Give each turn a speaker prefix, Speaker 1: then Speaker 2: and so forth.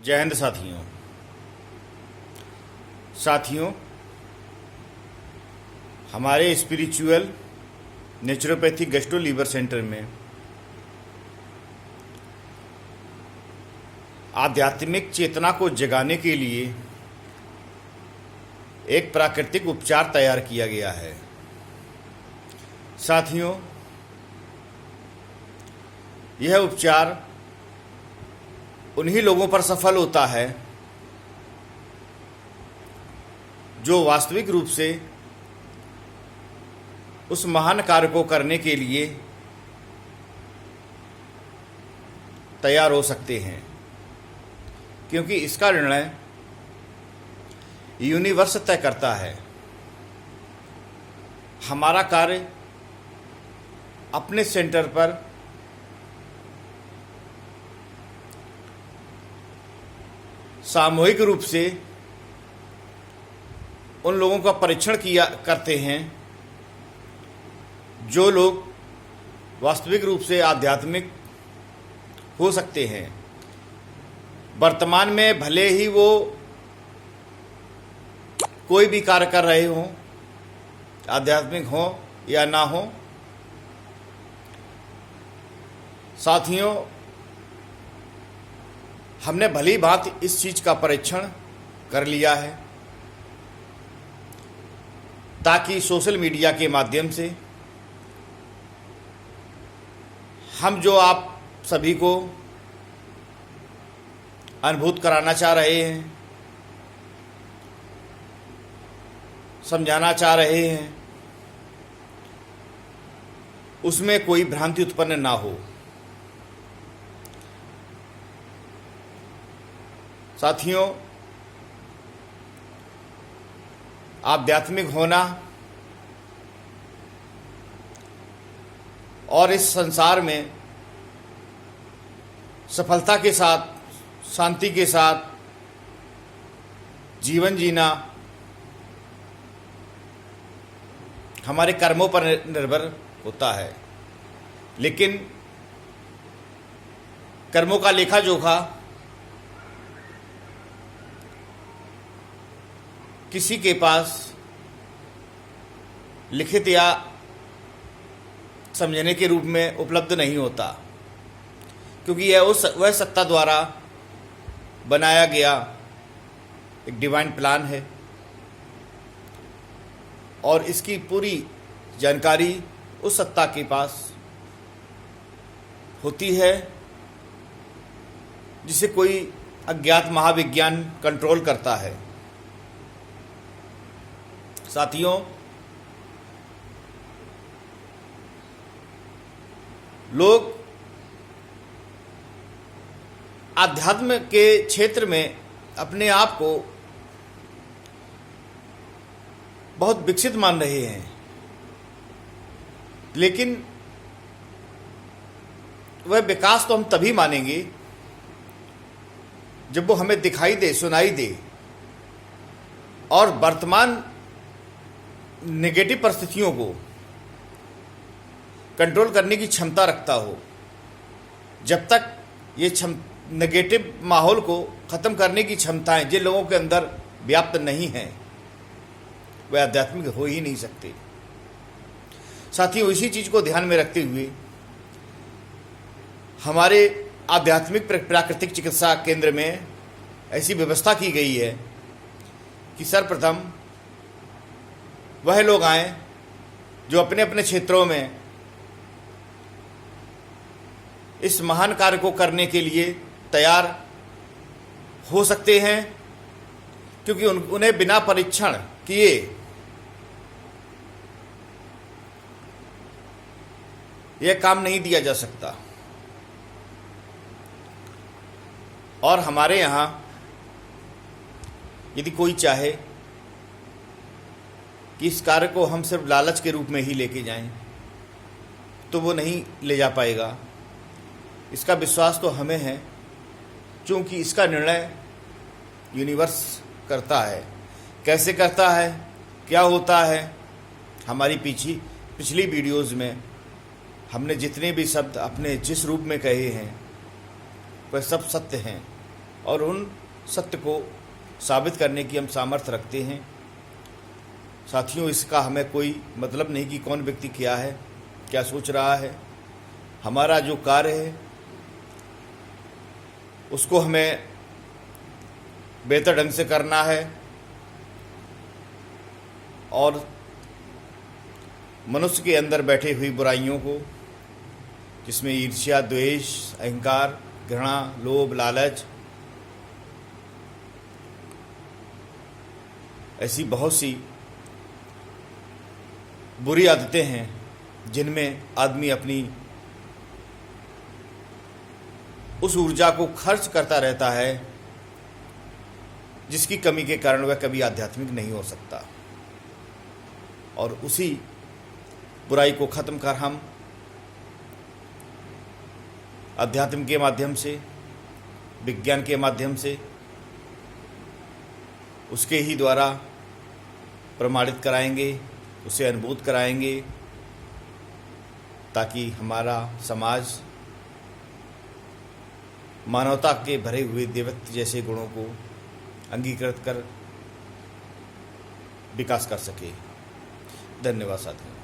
Speaker 1: जय हिंद साथियों, हमारे spiritual naturopathy gastro liver centre में आध्यात्मिक चेतना को जगाने के लिए एक प्राकृतिक उपचार तैयार किया गया है। साथियों, यह उपचार उन्हीं लोगों पर सफल होता है जो वास्तविक रूप से उस महान कार्य को करने के लिए तैयार हो सकते हैं, क्योंकि इसका निर्णय यूनिवर्स तय करता है। हमारा कार्य अपने सेंटर पर सामूहिक रूप से उन लोगों का परीक्षण करते हैं जो लोग वास्तविक रूप से आध्यात्मिक हो सकते हैं। वर्तमान में भले ही वो कोई भी कार्य कर रहे हों, आध्यात्मिक हो या ना हो। साथियों, हमने भली भांति इस चीज का परीक्षण कर लिया है ताकि सोशल मीडिया के माध्यम से हम जो आप सभी को अनुभूत कराना चाह रहे हैं, समझाना चाह रहे हैं, उसमें कोई भ्रांति उत्पन्न ना हो। साथियों, आध्यात्मिक होना और इस संसार में सफलता के साथ, शांति के साथ जीवन जीना हमारे कर्मों पर निर्भर होता है, लेकिन कर्मों का लेखा जोखा किसी के पास लिखित या समझने के रूप में उपलब्ध नहीं होता, क्योंकि यह वह सत्ता द्वारा बनाया गया एक डिवाइन प्लान है और इसकी पूरी जानकारी उस सत्ता के पास होती है जिसे कोई अज्ञात महाविज्ञान कंट्रोल करता है। साथियों, लोग आध्यात्म के क्षेत्र में अपने आप को बहुत विकसित मान रहे हैं, लेकिन वह विकास तो हम तभी मानेंगे जब वो हमें दिखाई दे, सुनाई दे और वर्तमान नेगेटिव परिस्थितियों को कंट्रोल करने की क्षमता रखता हो। जब तक ये नेगेटिव माहौल को ख़त्म करने की क्षमताएं जिन लोगों के अंदर व्याप्त नहीं हैं, वे आध्यात्मिक हो ही नहीं सकते। साथियों, इसी चीज़ को ध्यान में रखते हुए हमारे आध्यात्मिक प्राकृतिक चिकित्सा केंद्र में ऐसी व्यवस्था की गई है कि सर्वप्रथम वह लोग आएं जो अपने अपने क्षेत्रों में इस महान कार्य को करने के लिए तैयार हो सकते हैं, क्योंकि उन्हें बिना परीक्षण किए यह काम नहीं दिया जा सकता। और हमारे यहाँ यदि कोई चाहे कि इस कार्य को हम सिर्फ लालच के रूप में ही लेके जाएं, तो वो नहीं ले जा पाएगा। इसका विश्वास तो हमें है, क्योंकि इसका निर्णय यूनिवर्स करता है। कैसे करता है, क्या होता है, हमारी पिछली वीडियोज़ में हमने जितने भी शब्द अपने जिस रूप में कहे हैं वह सब सत्य हैं। और उन सत्य को साबित करने की हम सामर्थ्य रखते हैं। साथियों, इसका हमें कोई मतलब नहीं कि कौन व्यक्ति क्या है, क्या सोच रहा है। हमारा जो कार्य है उसको हमें बेहतर ढंग से करना है और मनुष्य के अंदर बैठे हुई बुराइयों को, जिसमें ईर्ष्या, द्वेष, अहंकार, घृणा, लोभ, लालच, ऐसी बहुत सी बुरी आदतें हैं जिनमें आदमी अपनी उस ऊर्जा को खर्च करता रहता है जिसकी कमी के कारण वह कभी आध्यात्मिक नहीं हो सकता। और उसी बुराई को खत्म कर हम अध्यात्म के माध्यम से, विज्ञान के माध्यम से उसके ही द्वारा प्रमाणित कराएंगे, उसे अनुभूत कराएंगे, ताकि हमारा समाज मानवता के भरे हुए देवत्व जैसे गुणों को अंगीकृत कर विकास कर सके। धन्यवाद साथियों।